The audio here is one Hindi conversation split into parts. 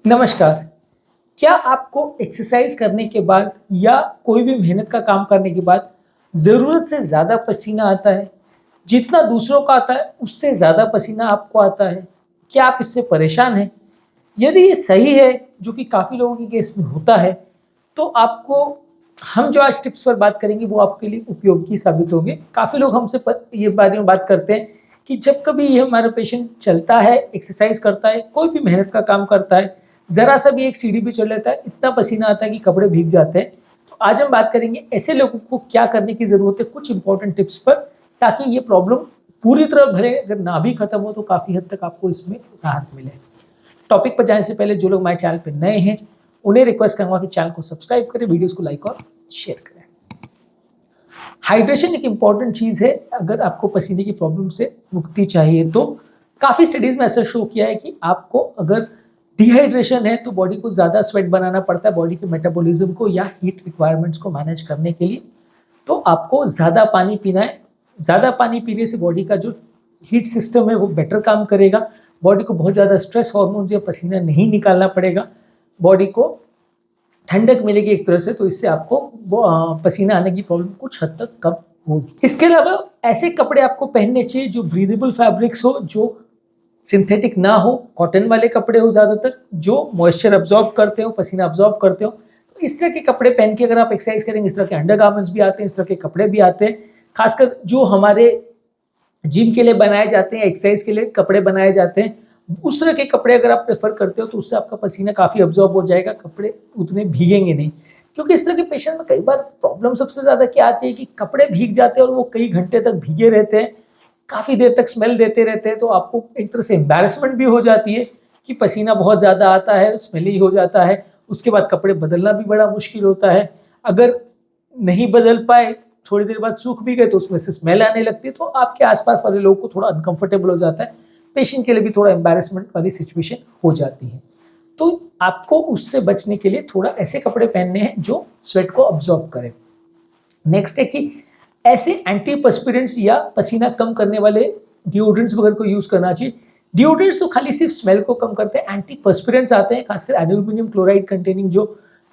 नमस्कार। क्या आपको एक्सरसाइज करने के बाद या कोई भी मेहनत का काम करने के बाद ज़रूरत से ज़्यादा पसीना आता है? जितना दूसरों को आता है उससे ज़्यादा पसीना आपको आता है? क्या आप इससे परेशान हैं? यदि ये सही है, जो कि काफ़ी लोगों के केस में होता है, तो आपको हम जो आज टिप्स पर बात करेंगे वो आपके लिए उपयोगी साबित होंगे। काफ़ी लोग हमसे ये बारे में बात करते हैं कि जब कभी ये हमारा पेशेंट चलता है, एक्सरसाइज करता है, कोई भी मेहनत का काम करता है, ज़रा सा भी एक सीढ़ी भी चढ़ लेता है, इतना पसीना आता है कि कपड़े भीग जाते हैं। तो आज हम बात करेंगे ऐसे लोगों को क्या करने की ज़रूरत है, कुछ इंपॉर्टेंट टिप्स पर, ताकि ये प्रॉब्लम पूरी तरह भले अगर ना भी खत्म हो तो काफ़ी हद तक आपको इसमें राहत मिले। टॉपिक पर जाने से पहले जो लोग हमारे चैनल पे नए हैं उन्हें रिक्वेस्ट करूंगा कि चैनल को सब्सक्राइब करें, वीडियोस को लाइक और शेयर करें। हाइड्रेशन एक इंपॉर्टेंट चीज़ है अगर आपको पसीने की प्रॉब्लम से मुक्ति चाहिए तो। काफ़ी स्टडीज़ में ऐसा शो किया है कि आपको अगर डिहाइड्रेशन है तो बॉडी को ज़्यादा स्वेट बनाना पड़ता है बॉडी के मेटाबॉलिज्म को या हीट रिक्वायरमेंट्स को मैनेज करने के लिए। तो आपको ज़्यादा पानी पीना है। ज़्यादा पानी पीने से बॉडी का जो हीट सिस्टम है वो बेटर काम करेगा। बॉडी को बहुत ज़्यादा स्ट्रेस हार्मोन्स या पसीना नहीं निकालना पड़ेगा। बॉडी को ठंडक मिलेगी एक तरह से, तो इससे आपको पसीना आने की प्रॉब्लम कुछ हद तक कम होगी। इसके अलावा ऐसे कपड़े आपको पहनने चाहिए जो ब्रीदेबल फैब्रिक्स हो, जो सिंथेटिक ना हो, कॉटन वाले कपड़े हो ज़्यादातर, जो मॉइस्चर अब्जॉर्ब करते हो, पसीना अब्जॉर्ब करते हो। तो इस तरह के कपड़े पहन के अगर आप एक्सरसाइज करेंगे, इस तरह के अंडरगारमेंट्स भी आते हैं, इस तरह के कपड़े भी आते हैं। खासकर जो हमारे जिम के लिए बनाए जाते हैं, एक्सरसाइज के लिए कपड़े बनाए जाते हैं, उस तरह के कपड़े अगर आप प्रेफर करते हो तो उससे आपका पसीना काफ़ी अब्जॉर्ब हो जाएगा, कपड़े उतने भीगेंगे नहीं। क्योंकि इस तरह के पेशेंट में कई बार प्रॉब्लम सबसे ज़्यादा क्या आती है कि कपड़े भीग जाते हैं और वो कई घंटे तक भीगे रहते हैं, काफ़ी देर तक स्मेल देते रहते हैं। तो आपको एक तरह से एम्बैरेसमेंट भी हो जाती है कि पसीना बहुत ज़्यादा आता है, स्मेली हो जाता है। उसके बाद कपड़े बदलना भी बड़ा मुश्किल होता है। अगर नहीं बदल पाए, थोड़ी देर बाद सूख भी गए तो उसमें से स्मेल आने लगती है, तो आपके आसपास वाले लोगों को थोड़ा अनकंफर्टेबल हो जाता है। पेशेंट के लिए भी थोड़ा एम्बैरेसमेंट वाली सिचुएशन हो जाती है। तो आपको उससे बचने के लिए थोड़ा ऐसे कपड़े पहनने हैं जो स्वेट को अब्जॉर्ब करें। नेक्स्ट है कि ऐसे एंटीपर्स्पिरेंट्स या पसीना कम करने वाले डिओड्रेंट्स वगैरह को यूज़ करना चाहिए। डिओड्रेंट्स तो खाली सिर्फ स्मेल को कम करते हैं, एंटीपर्स्पिरेंट्स आते हैं, खासकर एल्यूमिनियम क्लोराइड कंटेनिंग जो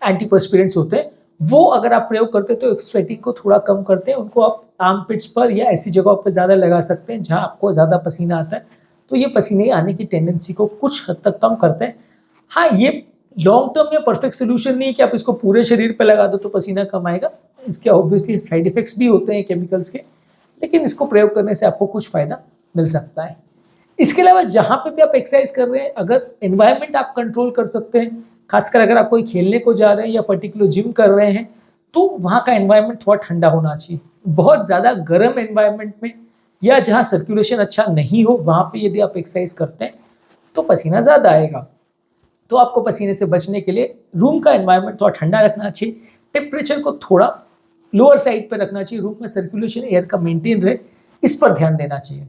एंटीपर्स्पिरेंट्स होते हैं, वो अगर आप प्रयोग करते हैं तो स्वेटिंग को थोड़ा कम करते हैं। उनको आप आर्मपिट्स पर या ऐसी जगहों पर ज़्यादा लगा सकते हैं जहाँ आपको ज़्यादा पसीना आता है, तो ये पसीने आने की टेंडेंसी को कुछ हद तक कम करते हैं। हाँ, ये लॉन्ग टर्म या परफेक्ट सोल्यूशन नहीं है कि आप इसको पूरे शरीर पे लगा दो तो पसीना कम आएगा। इसके ऑब्वियसली साइड इफेक्ट्स भी होते हैं केमिकल्स के, लेकिन इसको प्रयोग करने से आपको कुछ फ़ायदा मिल सकता है। इसके अलावा जहाँ पे भी आप एक्सरसाइज कर रहे हैं, अगर एनवायरनमेंट आप कंट्रोल कर सकते हैं, खासकर अगर आप कोई खेलने को जा रहे हैं या पर्टिकुलर जिम कर रहे हैं, तो वहाँ का एनवायरनमेंट थोड़ा ठंडा होना चाहिए। बहुत ज़्यादा गर्म एनवायरनमेंट में या जहाँ सर्कुलेशन अच्छा नहीं हो, वहाँ पे यदि आप एक्सरसाइज करते हैं तो पसीना ज़्यादा आएगा। तो आपको पसीने से बचने के लिए रूम का एनवायरनमेंट थोड़ा ठंडा रखना चाहिए, टेम्परेचर को थोड़ा लोअर साइड पर रखना चाहिए, रूम में सर्कुलेशन एयर का मेंटेन रहे, इस पर ध्यान देना चाहिए।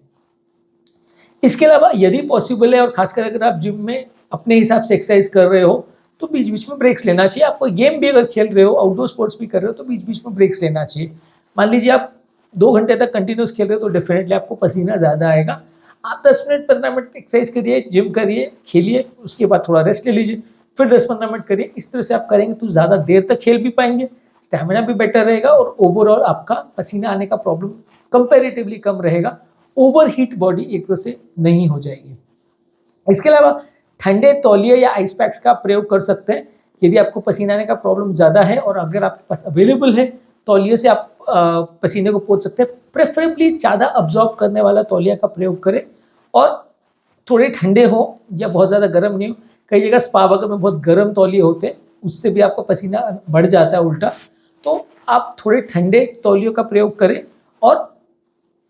इसके अलावा यदि पॉसिबल है और खासकर अगर आप जिम में अपने हिसाब से एक्सरसाइज कर रहे हो तो बीच बीच में ब्रेक्स लेना चाहिए। आप कोई गेम भी अगर खेल रहे हो, आउटडोर स्पोर्ट्स भी कर रहे हो, तो बीच बीच में ब्रेक्स लेना चाहिए। मान लीजिए आप 2 घंटे तक कंटिन्यूस खेल रहे हो तो डेफिनेटली आपको पसीना ज़्यादा आएगा। आप 10 मिनट 15 मिनट एक्सरसाइज करिए, जिम करिए, खेलिए, उसके बाद थोड़ा रेस्ट ले लीजिए, फिर 10-15 मिनट करिए। इस तरह से आप करेंगे तो ज़्यादा देर तक खेल भी पाएंगे, स्टैमिना भी बेटर रहेगा और ओवरऑल आपका पसीना आने का प्रॉब्लम कंपेरेटिवली कम रहेगा। ओवर हीट बॉडी एक तरह से नहीं हो जाएगी। इसके अलावा ठंडे तौलिए या आइस पैक्स का प्रयोग कर सकते हैं यदि आपको पसीना आने का प्रॉब्लम ज़्यादा है, और अगर आपके पास अवेलेबल है तौलिए से आप पसीने को पोंछ सकते हैं। प्रेफरेबली ज़्यादा अब्जॉर्ब करने वाला तौलिया का प्रयोग करें और थोड़े ठंडे हो या बहुत ज़्यादा गर्म नहीं हो। कई जगह स्पा वगैरह में बहुत गर्म तौलिए होते हैं, उससे भी आपका पसीना बढ़ जाता है उल्टा। तो आप थोड़े ठंडे तौलियों का प्रयोग करें और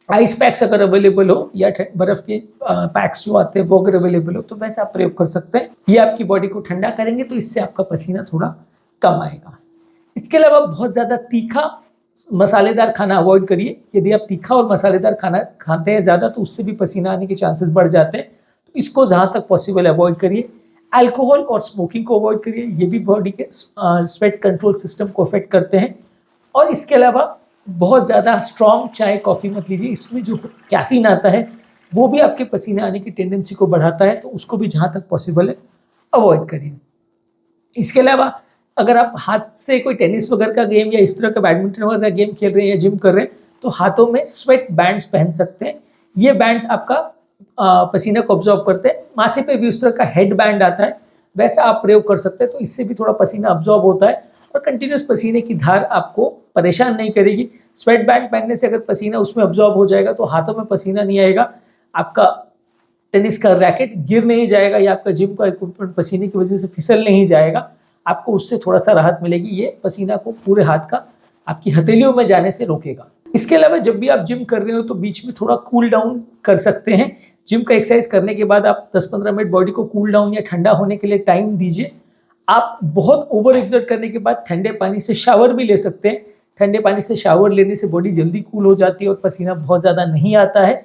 आइस पैक्स अगर अवेलेबल हो या बर्फ़ के पैक्स जो आते हैं वो अगर अवेलेबल हो तो वैसे आप प्रयोग कर सकते हैं। ये आपकी बॉडी को ठंडा करेंगे तो इससे आपका पसीना थोड़ा कम आएगा। इसके अलावा बहुत ज़्यादा तीखा मसालेदार खाना अवॉइड करिए। यदि आप तीखा और मसालेदार खाना खाते हैं ज़्यादा तो उससे भी पसीना आने के चांसेस बढ़ जाते हैं, तो इसको जहाँ तक पॉसिबल अवॉइड करिए। अल्कोहल और स्मोकिंग को अवॉइड करिए, ये भी बॉडी के स्वेट कंट्रोल सिस्टम को अफेक्ट करते हैं। और इसके अलावा बहुत ज़्यादा स्ट्रॉन्ग चाय कॉफ़ी मत लीजिए, इसमें जो कैफ़ीन आता है वो भी आपके पसीने आने की टेंडेंसी को बढ़ाता है, तो उसको भी जहाँ तक पॉसिबल है अवॉइड करिए। इसके अलावा अगर आप हाथ से कोई टेनिस वगैरह का गेम या इस तरह का बैडमिंटन वगैरह का गेम खेल रहे हैं या जिम कर रहे हैं तो हाथों में स्वेट बैंड्स पहन सकते हैं। ये बैंड्स आपका पसीना को ऑब्जॉर्व करते हैं। माथे पे भी उस तरह का हेड बैंड आता है, वैसा आप प्रयोग कर सकते हैं, तो इससे भी थोड़ा पसीना ऑब्जॉर्व होता है और कंटिन्यूस पसीने की धार आपको परेशान नहीं करेगी। स्वेट बैंड पहनने से अगर पसीना उसमें ऑब्जॉर्व हो जाएगा तो हाथों में पसीना नहीं आएगा, आपका टेनिस का रैकेट गिर नहीं जाएगा या आपका जिम का इक्विपमेंट पसीने की वजह से फिसल नहीं जाएगा, आपको उससे थोड़ा सा राहत मिलेगी। ये पसीना को पूरे हाथ का आपकी हथेलियों में जाने से रोकेगा। इसके अलावा जब भी आप जिम कर रहे हो तो बीच में थोड़ा कूल डाउन कर सकते हैं। जिम का एक्सरसाइज करने के बाद आप 10-15 मिनट बॉडी को कूल डाउन या ठंडा होने के लिए टाइम दीजिए। आप बहुत ओवर एक्सर्ट करने के बाद ठंडे पानी से शावर भी ले सकते हैं। ठंडे पानी से शावर लेने से बॉडी जल्दी कूल हो जाती है और पसीना बहुत ज़्यादा नहीं आता है।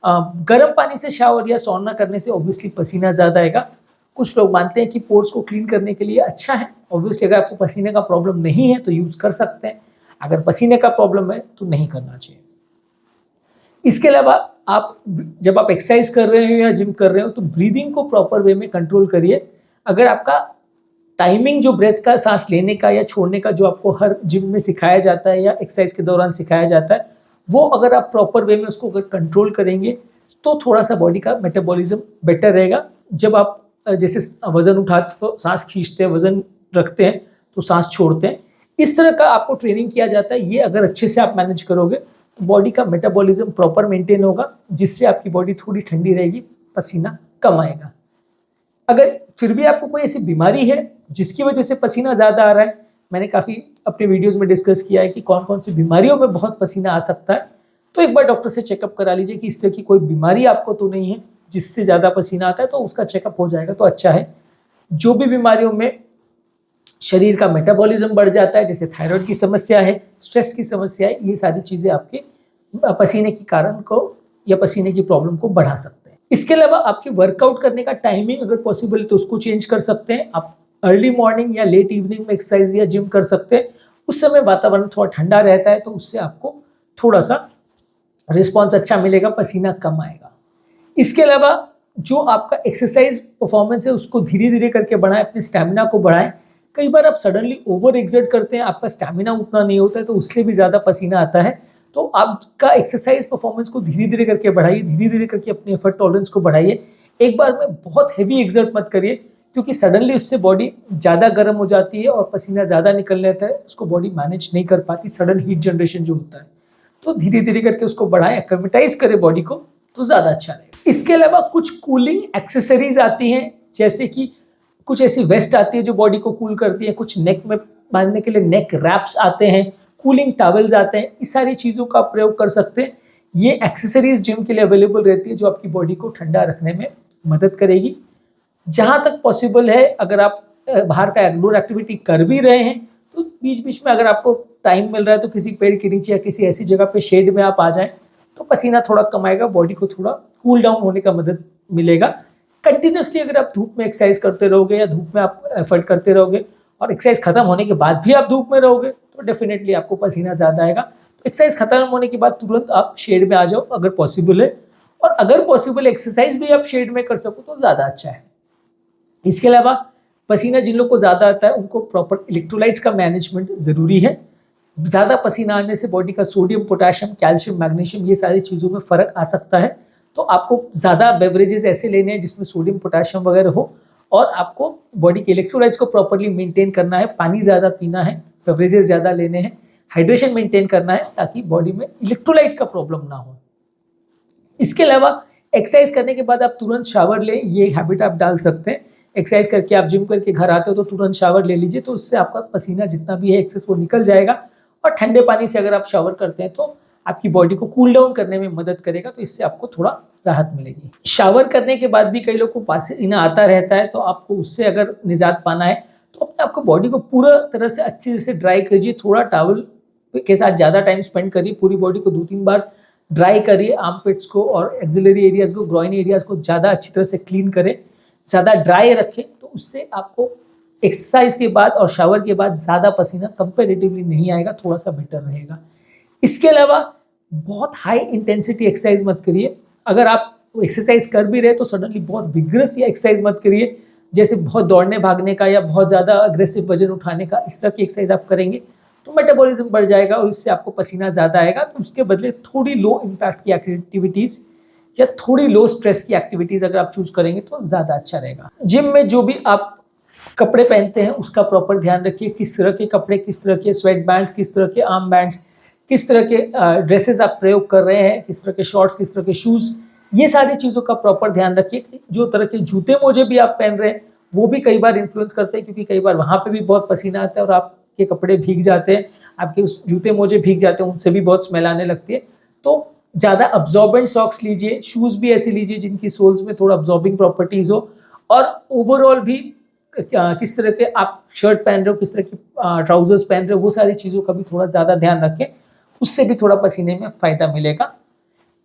गर्म पानी से शावर या सौना करने से ऑब्वियसली पसीना ज़्यादा आएगा। कुछ लोग मानते हैं कि पोर्स को क्लीन करने के लिए अच्छा है। ऑब्वियसली अगर आपको पसीने का प्रॉब्लम नहीं है तो यूज़ कर सकते हैं, अगर पसीने का प्रॉब्लम है तो नहीं करना चाहिए। इसके अलावा आप जब आप एक्सरसाइज कर रहे हो या जिम कर रहे हो तो ब्रीदिंग को प्रॉपर वे में कंट्रोल करिए। अगर आपका टाइमिंग जो ब्रेथ का सांस लेने का या छोड़ने का जो आपको हर जिम में सिखाया जाता है या एक्सरसाइज के दौरान सिखाया जाता है, वो अगर आप प्रॉपर वे में उसको अगर कंट्रोल करेंगे तो थोड़ा सा बॉडी का मेटाबॉलिज्म बेटर रहेगा। जब आप जैसे वजन उठाते तो सांस खींचते हैं, वजन रखते हैं तो सांस छोड़ते हैं, इस तरह का आपको ट्रेनिंग किया जाता है। ये अगर अच्छे से आप मैनेज करोगे तो बॉडी का मेटाबॉलिज्म प्रॉपर मेंटेन होगा, जिससे आपकी बॉडी थोड़ी ठंडी रहेगी, पसीना कम आएगा। अगर फिर भी आपको कोई ऐसी बीमारी है जिसकी वजह से पसीना ज़्यादा आ रहा है, मैंने काफ़ी अपने वीडियोस में डिस्कस किया है कि कौन कौन सी बीमारियों में बहुत पसीना आ सकता है, तो एक बार डॉक्टर से चेकअप करा लीजिए कि इस तरह की कोई बीमारी आपको तो नहीं है जिससे ज़्यादा पसीना आता है, तो उसका चेकअप हो जाएगा तो अच्छा है। जो भी बीमारियों में शरीर का मेटाबॉलिज्म बढ़ जाता है, जैसे थायराइड की समस्या है, स्ट्रेस की समस्या है, ये सारी चीज़ें आपके पसीने के कारण को या पसीने की प्रॉब्लम को बढ़ा सकते हैं। इसके अलावा आपकी वर्कआउट करने का टाइमिंग अगर पॉसिबल है तो उसको चेंज कर सकते हैं। आप अर्ली मॉर्निंग या लेट इवनिंग में एक्सरसाइज या जिम कर सकते हैं। उस समय वातावरण थोड़ा ठंडा रहता है तो उससे आपको थोड़ा सा रिस्पॉन्स अच्छा मिलेगा, पसीना कम आएगा। इसके अलावा जो आपका एक्सरसाइज परफॉर्मेंस है उसको धीरे धीरे करके बढ़ाएं, अपने स्टैमिना को बढ़ाएं। कई बार आप सडनली ओवर एक्सर्ट करते हैं, आपका स्टैमिना उतना नहीं होता है तो उससे भी ज़्यादा पसीना आता है। तो आपका एक्सरसाइज परफॉर्मेंस को धीरे धीरे करके बढ़ाइए, धीरे धीरे करके अपने एफर्ट टॉलरेंस को बढ़ाइए। एक बार में बहुत हैवी एक्सर्ट मत करिए, क्योंकि सडनली उससे बॉडी ज़्यादा गर्म हो जाती है और पसीना ज़्यादा निकल लेता है, उसको बॉडी मैनेज नहीं कर पाती, सडन हीट जनरेशन जो होता है। तो धीरे धीरे करके उसको बढ़ाएं, एक्लेमेटाइज करें बॉडी को, तो ज़्यादा अच्छा रहेगा। इसके अलावा कुछ कूलिंग एक्सेसरीज आती हैं, जैसे कि कुछ ऐसी वेस्ट आती है जो बॉडी को कूल करती है, कुछ नेक में बांधने के लिए नेक रैप्स आते हैं, कूलिंग टॉवल्स आते हैं, इस सारी चीज़ों का प्रयोग कर सकते हैं। ये एक्सेसरीज जिम के लिए अवेलेबल रहती है जो आपकी बॉडी को ठंडा रखने में मदद करेगी। जहाँ तक पॉसिबल है, अगर आप बाहर का आउटडोर एक्टिविटी कर भी रहे हैं तो बीच बीच में अगर आपको टाइम मिल रहा है तो किसी पेड़ के नीचे या किसी ऐसी जगह पे शेड में आप आ जाएं तो पसीना थोड़ा कम आएगा, बॉडी को थोड़ा कूल डाउन होने का मदद मिलेगा। कंटिन्यूसली अगर आप धूप में एक्सरसाइज करते रहोगे या धूप में आप एफर्ट करते रहोगे और एक्सरसाइज खत्म होने के बाद भी आप धूप में रहोगे तो डेफिनेटली आपको पसीना ज़्यादा आएगा। तो एक्सरसाइज खत्म होने के बाद तुरंत आप शेड में आ जाओ अगर पॉसिबल है, और अगर पॉसिबल एक्सरसाइज भी आप शेड में कर सको तो ज़्यादा अच्छा है। इसके अलावा पसीना जिन लोग को ज़्यादा आता है उनको प्रॉपर इलेक्ट्रोलाइट्स का मैनेजमेंट ज़रूरी है। ज़्यादा पसीना आने से बॉडी का सोडियम, पोटेशियम, कैल्शियम, मैग्नीशियम ये सारी चीज़ों में फ़र्क आ सकता है। तो आपको ज़्यादा बेवरेजेस ऐसे लेने हैं जिसमें सोडियम, पोटेशियम वगैरह हो, और आपको बॉडी के इलेक्ट्रोलाइट्स को प्रॉपरली मेंटेन करना है। पानी ज़्यादा पीना है, बेवरेजेस ज़्यादा लेने हैं, हाइड्रेशन मेंटेन करना है ताकि बॉडी में इलेक्ट्रोलाइट का प्रॉब्लम ना हो। इसके अलावा एक्सरसाइज करने के बाद आप तुरंत शावर लें, ये हैबिट आप डाल सकते हैं। एक्सरसाइज करके आप जिम करके घर आते हो तो तुरंत शावर ले लीजिए, तो उससे आपका पसीना जितना भी है एक्सेस वो निकल जाएगा। और ठंडे पानी से अगर आप शावर करते हैं तो आपकी बॉडी को कूल डाउन करने में मदद करेगा, तो इससे आपको थोड़ा राहत मिलेगी। शावर करने के बाद भी कई लोग को पसीना आता रहता है, तो आपको उससे अगर निजात पाना है तो अपने आपको बॉडी को पूरा तरह से अच्छे से ड्राई करिए। थोड़ा टॉवल के साथ ज़्यादा टाइम स्पेंड करिए, पूरी बॉडी को 2-3 बार ड्राई करिए, आर्मपिट्स को और एक्सिलरी एरियाज़ को, ग्रॉइन एरियाज़ को ज़्यादा अच्छी तरह से क्लीन करें, ज़्यादा ड्राई रखें, तो उससे आपको एक्सरसाइज के बाद और शावर के बाद ज़्यादा पसीना कंपेरेटिवली नहीं आएगा, थोड़ा सा बेटर रहेगा। इसके अलावा बहुत हाई इंटेंसिटी एक्सरसाइज मत करिए। अगर आप एक्सरसाइज कर भी रहे तो सडनली बहुत विग्रस या एक्सरसाइज मत करिए। जैसे बहुत दौड़ने भागने का या बहुत ज़्यादा अग्रेसिव वजन उठाने का, इस तरह की एक्सरसाइज आप करेंगे तो मेटाबॉलिज्म बढ़ जाएगा और इससे आपको पसीना ज़्यादा आएगा। तो उसके बदले थोड़ी लो इम्पैक्ट की एक्टिविटीज़ या थोड़ी लो स्ट्रेस की एक्टिविटीज़ अगर आप चूज़ करेंगे तो ज़्यादा अच्छा रहेगा। जिम में जो भी आप कपड़े पहनते हैं उसका प्रॉपर ध्यान रखिए, किस तरह के कपड़े, किस तरह के स्वेट बैंड्स, किस तरह के आर्म बैंड्स, किस तरह के ड्रेसेस आप प्रयोग कर रहे हैं, किस तरह के शॉर्ट्स, किस तरह के शूज़, ये सारी चीज़ों का प्रॉपर ध्यान रखिए। जो तरह के जूते मोजे भी आप पहन रहे हैं वो भी कई बार इन्फ्लुएंस करते हैं, क्योंकि कई बार वहाँ पे भी बहुत पसीना आता है और आपके कपड़े भीग जाते हैं, आपके उस जूते मोजे भीग जाते हैं, उनसे भी बहुत स्मेल आने लगती है। तो ज़्यादा अब्जॉर्बेंट सॉक्स लीजिए, शूज़ भी ऐसे लीजिए जिनकी सोल्स में थोड़ा अब्जॉर्बिंग प्रॉपर्टीज़ हो, और ओवरऑल भी किस तरह के आप शर्ट पहन रहे हो, किस तरह की ट्राउजर्स पहन रहे हो, वो सारी चीज़ों का भी थोड़ा ज़्यादा ध्यान रखें, उससे भी थोड़ा पसीने में फ़ायदा मिलेगा।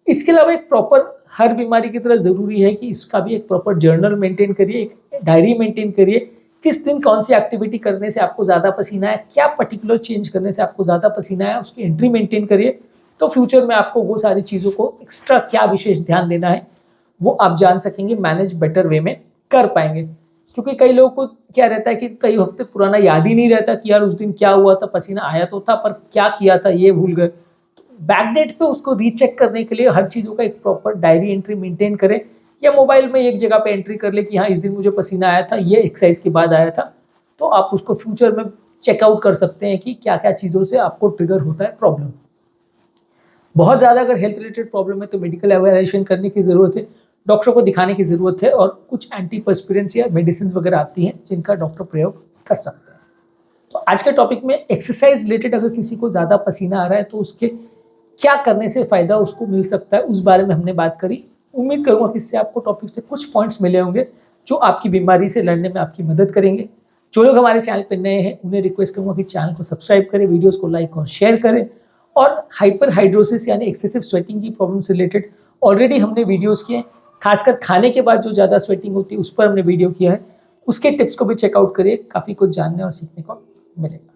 इसके अलावा एक प्रॉपर, हर बीमारी की तरह ज़रूरी है कि इसका भी एक प्रॉपर जर्नल मेंटेन करिए, एक डायरी मेंटेन करिए, किस दिन कौन सी एक्टिविटी करने से आपको ज़्यादा पसीना है, क्या पर्टिकुलर चेंज करने से आपको ज़्यादा पसीना है, उसकी एंट्री मेंटेन करिए। तो फ्यूचर में आपको वो सारी चीज़ों को एक्स्ट्रा क्या विशेष ध्यान देना है वो आप जान सकेंगे, मैनेज बेटर वे में कर पाएंगे। क्योंकि कई लोगों को क्या रहता है कि कई हफ्ते पुराना याद ही नहीं रहता कि यार उस दिन क्या हुआ था, पसीना आया तो था पर क्या किया था ये भूल गए। बैकडेट पे उसको रीचेक करने के लिए हर चीज़ों का एक प्रॉपर डायरी एंट्री मेंटेन करें, या मोबाइल में एक जगह पे एंट्री कर ले कि हाँ इस दिन मुझे पसीना आया था, ये एक्सरसाइज के बाद आया था। तो आप उसको फ्यूचर में चेकआउट कर सकते हैं कि क्या क्या चीज़ों से आपको ट्रिगर होता है प्रॉब्लम। बहुत ज़्यादा अगर हेल्थ रिलेटेड प्रॉब्लम है तो मेडिकल एवेल्यूएशन करने की ज़रूरत है, डॉक्टर को दिखाने की ज़रूरत है, और कुछ एंटीपर्स्पिरेंट्स या मेडिसिन वगैरह आती हैं जिनका डॉक्टर प्रयोग कर सकते हैं। तो आज के टॉपिक में एक्सरसाइज रिलेटेड अगर किसी को ज़्यादा पसीना आ रहा है तो उसके क्या करने से फ़ायदा उसको मिल सकता है, उस बारे में हमने बात करी। उम्मीद करूँगा कि इससे आपको टॉपिक से कुछ पॉइंट्स मिले होंगे जो आपकी बीमारी से लड़ने में आपकी मदद करेंगे। जो लोग हमारे चैनल पर नए हैं उन्हें रिक्वेस्ट करूँगा कि चैनल को सब्सक्राइब करें, वीडियोज़ को लाइक और शेयर करें, और हाइपर हाइड्रोसिस यानी एक्सेसिव स्वेटिंग की प्रॉब्लम से रिलेटेड ऑलरेडी हमने वीडियोज़ किए हैं, खासकर खाने के बाद जो ज़्यादा स्वेटिंग होती है उस पर हमने वीडियो किया है, उसके टिप्स को भी चेकआउट करिए, काफ़ी कुछ जानने और सीखने को मिलेगा।